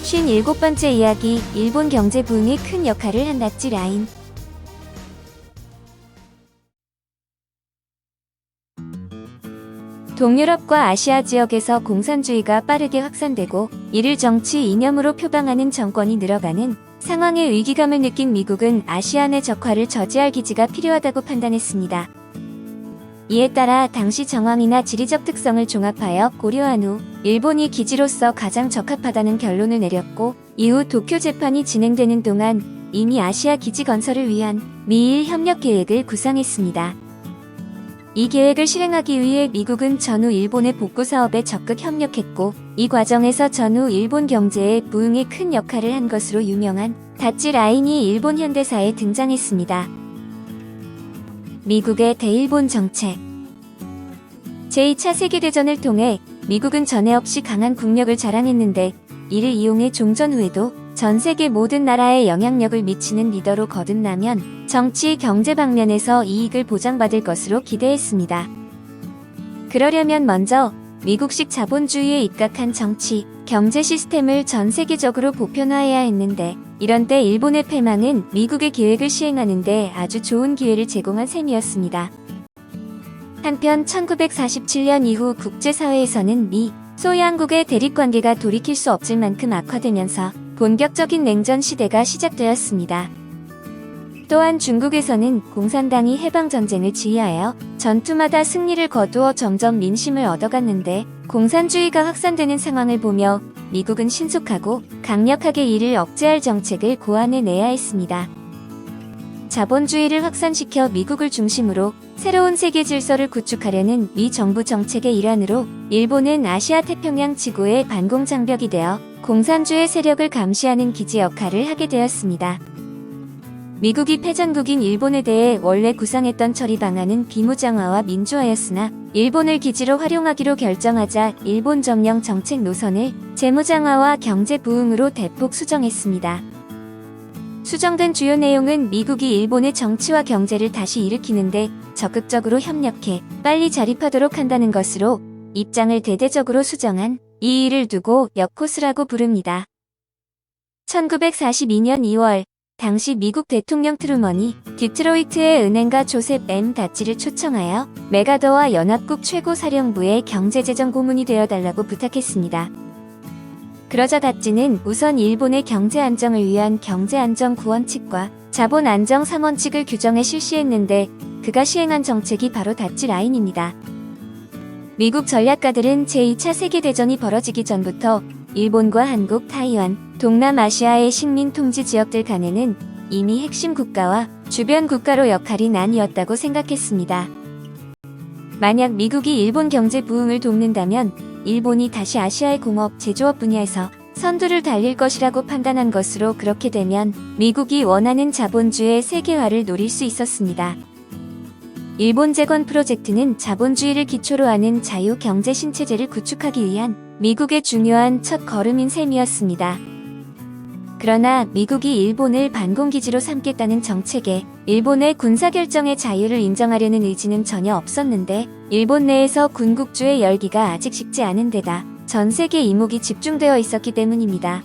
57번째 이야기, 일본 경제 부흥에 큰 역할을 한 다찌 라인. 동유럽과 아시아 지역에서 공산주의가 빠르게 확산되고 이를 정치 이념으로 표방하는 정권이 늘어가는 상황의 위기감을 느낀 미국은 아시아 내 적화를 저지할 기지가 필요하다고 판단했습니다. 이에 따라 당시 정황이나 지리적 특성을 종합하여 고려한 후 일본이 기지로서 가장 적합하다는 결론을 내렸고, 이후 도쿄 재판이 진행되는 동안 이미 아시아 기지 건설을 위한 미일 협력 계획을 구상했습니다. 이 계획을 실행하기 위해 미국은 전후 일본의 복구 사업에 적극 협력했고, 이 과정에서 전후 일본 경제의 부흥에 큰 역할을 한 것으로 유명한 다찌 라인이 일본 현대사에 등장했습니다. 미국의 대일본 정책. 제2차 세계대전을 통해 미국은 전에 없이 강한 국력을 자랑했는데, 이를 이용해 종전 후에도 전 세계 모든 나라에 영향력을 미치는 리더로 거듭나면 정치, 경제 방면에서 이익을 보장받을 것으로 기대했습니다. 그러려면 먼저 미국식 자본주의에 입각한 정치, 경제 시스템을 전 세계적으로 보편화해야 했는데, 이런 때 일본의 패망은 미국의 계획을 시행하는 데 아주 좋은 기회를 제공한 셈이었습니다. 한편 1947년 이후 국제사회에서는 미, 소 양국의 대립관계가 돌이킬 수 없을 만큼 악화되면서 본격적인 냉전 시대가 시작되었습니다. 또한 중국에서는 공산당이 해방전쟁을 지휘하여 전투마다 승리를 거두어 점점 민심을 얻어갔는데, 공산주의가 확산되는 상황을 보며 미국은 신속하고 강력하게 이를 억제할 정책을 고안해내야 했습니다. 자본주의를 확산시켜 미국을 중심으로 새로운 세계 질서를 구축하려는 미 정부 정책의 일환으로 일본은 아시아 태평양 지구의 반공장벽이 되어 공산주의 세력을 감시하는 기지 역할을 하게 되었습니다. 미국이 패전국인 일본에 대해 원래 구상했던 처리 방안은 비무장화와 민주화였으나, 일본을 기지로 활용하기로 결정하자 일본 점령 정책 노선을 재무장화와 경제 부흥으로 대폭 수정했습니다. 수정된 주요 내용은 미국이 일본의 정치와 경제를 다시 일으키는데 적극적으로 협력해 빨리 자립하도록 한다는 것으로 입장을 대대적으로 수정한 이 일을 두고 역코스라고 부릅니다. 1942년 2월, 당시 미국 대통령 트루먼이 디트로이트의 은행가 조셉 M. 다찌를 초청하여 메가더와 연합국 최고사령부의 경제재정 고문이 되어달라고 부탁했습니다. 그러자 다찌는 우선 일본의 경제 안정을 위한 경제안정 9원칙과 자본 안정 3원칙을 규정해 실시했는데, 그가 시행한 정책이 바로 다찌 라인입니다. 미국 전략가들은 제2차 세계대전이 벌어지기 전부터 일본과 한국, 타이완, 동남아시아의 식민 통지 지역들 간에는 이미 핵심 국가와 주변 국가로 역할이 나뉘었다고 생각했습니다. 만약 미국이 일본 경제 부흥을 돕는다면 일본이 다시 아시아의 공업, 제조업 분야에서 선두를 달릴 것이라고 판단한 것으로, 그렇게 되면 미국이 원하는 자본주의 세계화를 노릴 수 있었습니다. 일본 재건 프로젝트는 자본주의를 기초로 하는 자유 경제 신체제를 구축하기 위한 미국의 중요한 첫 걸음인 셈이었습니다. 그러나 미국이 일본을 반공기지로 삼겠다는 정책에 일본의 군사결정의 자유를 인정하려는 의지는 전혀 없었는데, 일본 내에서 군국주의 열기가 아직 식지 않은 데다 전 세계 이목이 집중되어 있었기 때문입니다.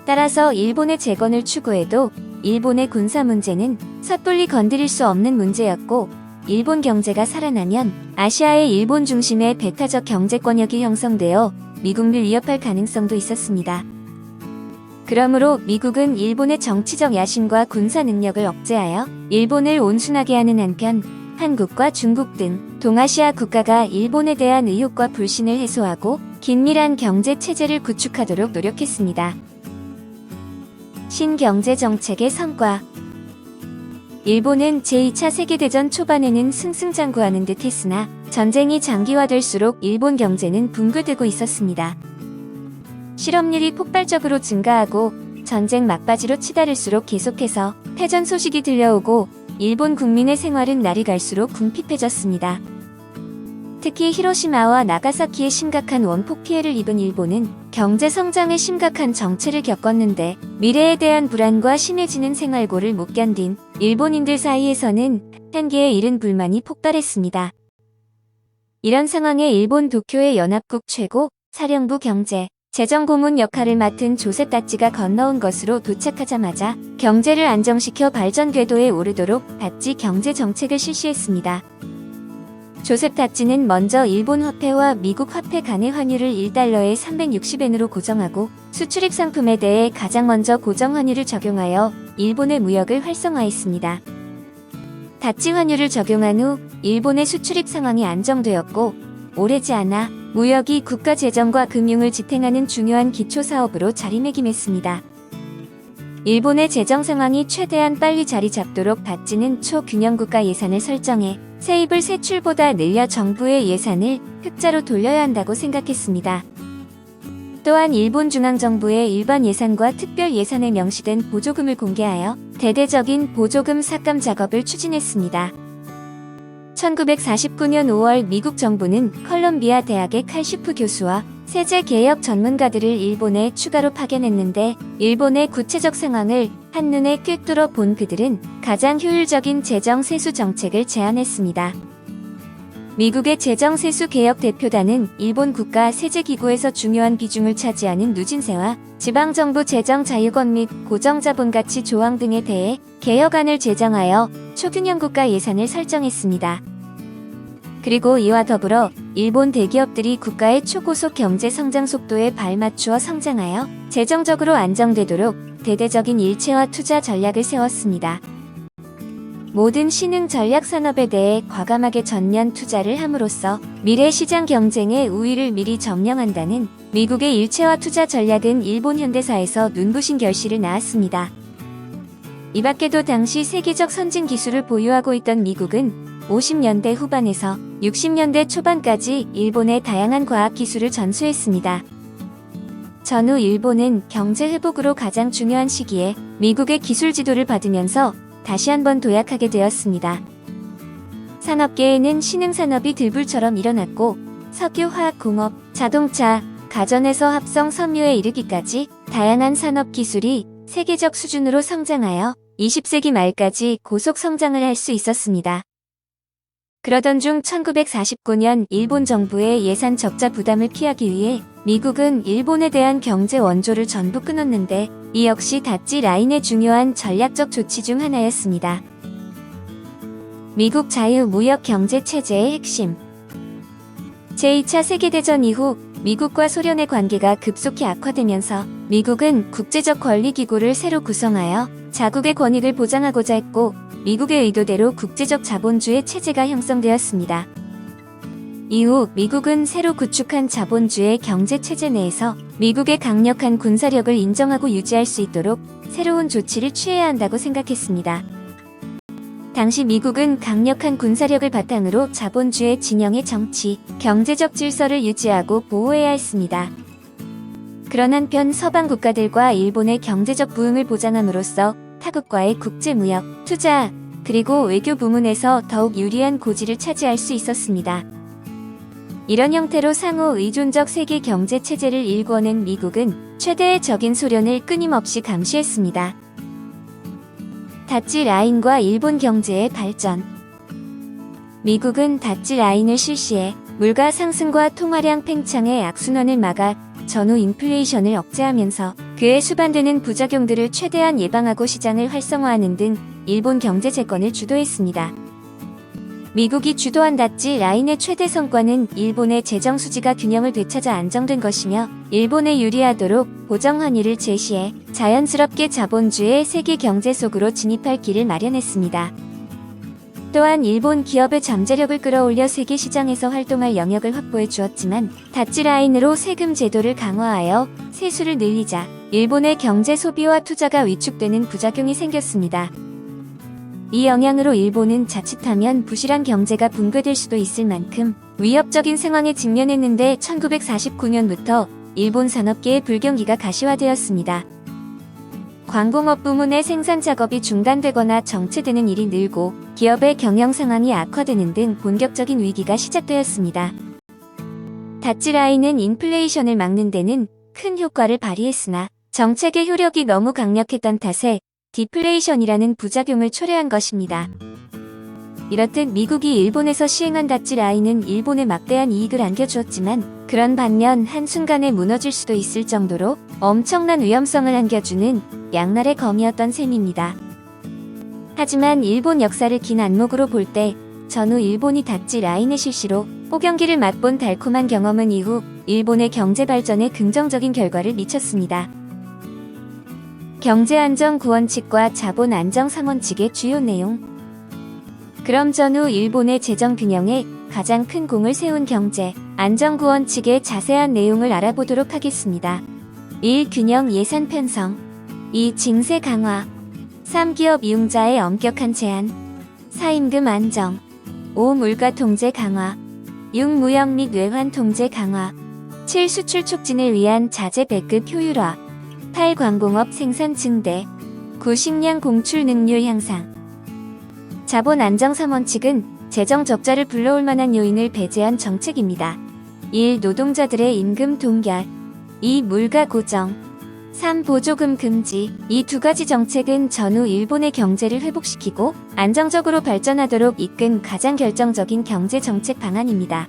따라서 일본의 재건을 추구해도 일본의 군사 문제는 섣불리 건드릴 수 없는 문제였고, 일본 경제가 살아나면 아시아의 일본 중심의 배타적 경제권역이 형성되어 미국을 위협할 가능성도 있었습니다. 그러므로 미국은 일본의 정치적 야심과 군사 능력을 억제하여 일본을 온순하게 하는 한편, 한국과 중국 등 동아시아 국가가 일본에 대한 의혹과 불신을 해소하고 긴밀한 경제 체제를 구축하도록 노력했습니다. 신경제정책의 성과. 일본은 제2차 세계대전 초반에는 승승장구하는 듯 했으나 전쟁이 장기화될수록 일본 경제는 붕괴되고 있었습니다. 실업률이 폭발적으로 증가하고 전쟁 막바지로 치달을수록 계속해서 패전 소식이 들려오고 일본 국민의 생활은 날이 갈수록 궁핍해졌습니다. 특히 히로시마와 나가사키에 심각한 원폭 피해를 입은 일본은 경제 성장에 심각한 정체를 겪었는데, 미래에 대한 불안과 심해지는 생활고를 못 견딘 일본인들 사이에서는 한계에 이른 불만이 폭발했습니다. 이런 상황에 일본 도쿄의 연합국 최고 사령부 경제 재정고문 역할을 맡은 조셉 다찌가 건너온 것으로 도착하자마자 경제를 안정시켜 발전 궤도에 오르도록 다찌 경제 정책을 실시했습니다. 조셉 다찌는 먼저 일본 화폐와 미국 화폐 간의 환율을 1달러에 360엔으로 고정하고 수출입 상품에 대해 가장 먼저 고정 환율을 적용하여 일본의 무역을 활성화했습니다. 다찌 환율을 적용한 후 일본의 수출입 상황이 안정되었고 오래지 않아 무역이 국가 재정과 금융을 지탱하는 중요한 기초 사업으로 자리매김했습니다. 일본의 재정 상황이 최대한 빨리 자리 잡도록 다찌는 초균형국가 예산을 설정해 세입을 세출보다 늘려 정부의 예산을 흑자로 돌려야 한다고 생각했습니다. 또한 일본 중앙정부의 일반 예산과 특별 예산에 명시된 보조금을 공개하여 대대적인 보조금 삭감 작업을 추진했습니다. 1949년 5월 미국 정부는 컬럼비아 대학의 칼슈프 교수와 세제개혁 전문가들을 일본에 추가로 파견했는데 일본의 구체적 상황을 한눈에 꿰뚫어 본 그들은 가장 효율적인 재정 세수 정책을 제안했습니다. 미국의 재정 세수 개혁 대표단은 일본 국가 세제기구에서 중요한 비중을 차지하는 누진세와 지방정부 재정 자유권 및 고정자본 가치 조항 등에 대해 개혁안을 제정하여 초균형 국가 예산을 설정했습니다. 그리고 이와 더불어 일본 대기업들이 국가의 초고속 경제 성장 속도에 발맞추어 성장하여 재정적으로 안정되도록 대대적인 일체화 투자 전략을 세웠습니다. 모든 신흥 전략 산업에 대해 과감하게 전면 투자를 함으로써 미래 시장 경쟁의 우위를 미리 점령한다는 미국의 일체화 투자 전략은 일본 현대사에서 눈부신 결실을 낳았습니다. 이 밖에도 당시 세계적 선진 기술을 보유하고 있던 미국은 50년대 후반에서 60년대 초반까지 일본의 다양한 과학 기술을 전수했습니다. 전후 일본은 경제 회복으로 가장 중요한 시기에 미국의 기술 지도를 받으면서 다시 한번 도약하게 되었습니다. 산업계에는 신흥산업이 들불처럼 일어났고 석유, 화학공업, 자동차, 가전에서 합성 섬유에 이르기까지 다양한 산업 기술이 세계적 수준으로 성장하여 20세기 말까지 고속 성장을 할 수 있었습니다. 그러던 중 1949년 일본 정부의 예산 적자 부담을 피하기 위해 미국은 일본에 대한 경제 원조를 전부 끊었는데 이 역시 다찌 라인의 중요한 전략적 조치 중 하나였습니다. 미국 자유무역 경제 체제의 핵심. 제2차 세계대전 이후 미국과 소련의 관계가 급속히 악화되면서 미국은 국제적 권리기구를 새로 구성하여 자국의 권익을 보장하고자 했고 미국의 의도대로 국제적 자본주의 체제가 형성되었습니다. 이후 미국은 새로 구축한 자본주의 경제체제 내에서 미국의 강력한 군사력을 인정하고 유지할 수 있도록 새로운 조치를 취해야 한다고 생각했습니다. 당시 미국은 강력한 군사력을 바탕으로 자본주의 진영의 정치, 경제적 질서를 유지하고 보호해야 했습니다. 그런 한편 서방 국가들과 일본의 경제적 부흥을 보장함으로써 타국과의 국제무역, 투자, 그리고 외교 부문에서 더욱 유리한 고지를 차지할 수 있었습니다. 이런 형태로 상호 의존적 세계 경제 체제를 일궈낸 미국은 최대의 적인 소련을 끊임없이 감시했습니다. 다찌 라인과 일본 경제의 발전. 미국은 다찌 라인을 실시해 물가 상승과 통화량 팽창의 악순환을 막아 전후 인플레이션을 억제하면서 그에 수반되는 부작용들을 최대한 예방하고 시장을 활성화하는 등 일본 경제 재건을 주도했습니다. 미국이 주도한 다찌 라인의 최대 성과는 일본의 재정 수지가 균형을 되찾아 안정된 것이며 일본에 유리하도록 보정 환율을 제시해 자연스럽게 자본주의 세계 경제 속으로 진입할 길을 마련했습니다. 또한 일본 기업의 잠재력을 끌어올려 세계 시장에서 활동할 영역을 확보해 주었지만 다찌 라인으로 세금 제도를 강화하여 세수를 늘리자 일본의 경제 소비와 투자가 위축되는 부작용이 생겼습니다. 이 영향으로 일본은 자칫하면 부실한 경제가 붕괴될 수도 있을 만큼 위협적인 상황에 직면했는데 1949년부터 일본 산업계의 불경기가 가시화되었습니다. 광공업 부문의 생산 작업이 중단되거나 정체되는 일이 늘고 기업의 경영 상황이 악화되는 등 본격적인 위기가 시작되었습니다. 다찌 라인은 인플레이션을 막는 데는 큰 효과를 발휘했으나 정책의 효력이 너무 강력했던 탓에 디플레이션이라는 부작용을 초래한 것입니다. 이렇듯 미국이 일본에서 시행한 다찌 라인은 일본에 막대한 이익을 안겨주었지만 그런 반면 한순간에 무너질 수도 있을 정도로 엄청난 위험성을 안겨주는 양날의 검이었던 셈입니다. 하지만 일본 역사를 긴 안목으로 볼 때 전후 일본이 다찌 라인의 실시로 호경기를 맛본 달콤한 경험은 이후 일본의 경제 발전에 긍정적인 결과를 미쳤습니다. 경제안정 9원칙과 자본안정 3원칙의 주요 내용. 그럼 전후 일본의 재정 균형에 가장 큰 공을 세운 경제 안정 9원칙의 자세한 내용을 알아보도록 하겠습니다. 1. 균형 예산 편성. 2. 징세 강화. 3. 기업 이용자의 엄격한 제한. 4. 임금 안정. 5. 물가 통제 강화. 6. 무역 및 외환 통제 강화. 7. 수출 촉진을 위한 자재 배급 효율화. 8. 광공업 생산 증대. 9. 식량 공출 능률 향상. 자본 안정 3원칙은 재정 적자를 불러올 만한 요인을 배제한 정책입니다. 1. 노동자들의 임금 동결. 2. 물가 고정. 3. 보조금 금지. 이 두 가지 정책은 전후 일본의 경제를 회복시키고 안정적으로 발전하도록 이끈 가장 결정적인 경제 정책 방안입니다.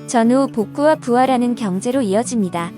전후 복구와 부활하는 경제로 이어집니다.